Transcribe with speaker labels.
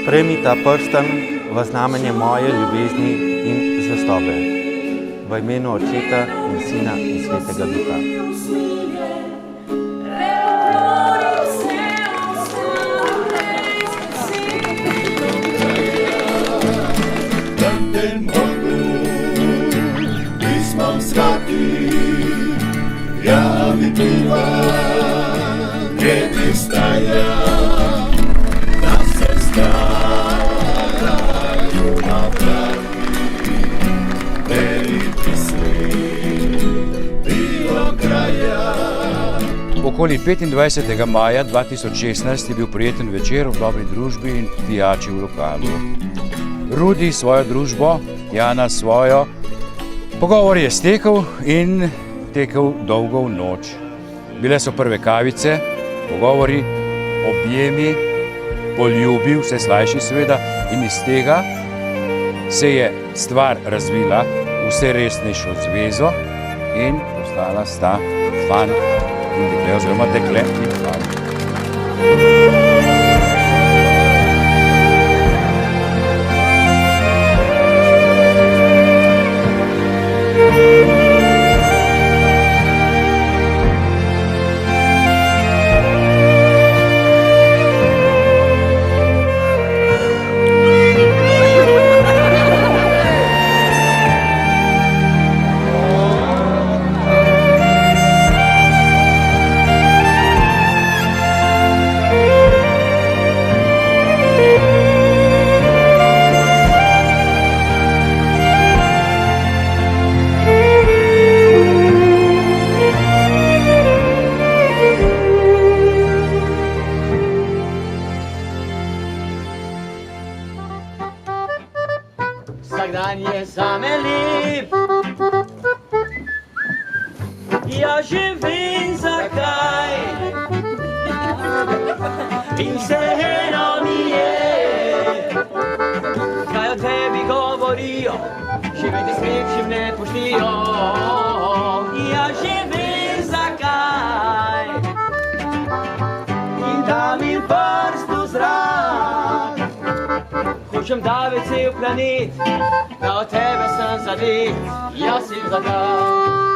Speaker 1: Sprejmi ta prsten v znamenje moje ljubezni in zvestobe. V imenu Očeta in Sina in Svetega Duha.
Speaker 2: Okoli 25. maja 2016 je bil prijeten večer v dobri družbi in pijači v lokalu. Rudi svojo družbo, Jana svojo. Pogovor je stekel in tekel dolgo v noč. Bile so prve kavice, pogovori, objemi, poljubi, vse slajši seveda, in iz tega se je stvar razvila v vse resnejšo zvezo in postala sta fant in dekle, oziroma dekle in fant.
Speaker 3: Vsak dan je zame lep, ja že vem zakaj. In vseeno mi je, kaj o tebi govorijo, še vedno smeh, še ne poštijo. Ja že vem zakaj, in da mi prst v zrak. Hočem da ve cel planet, da od tebe sem zadet, jaz sem zadat.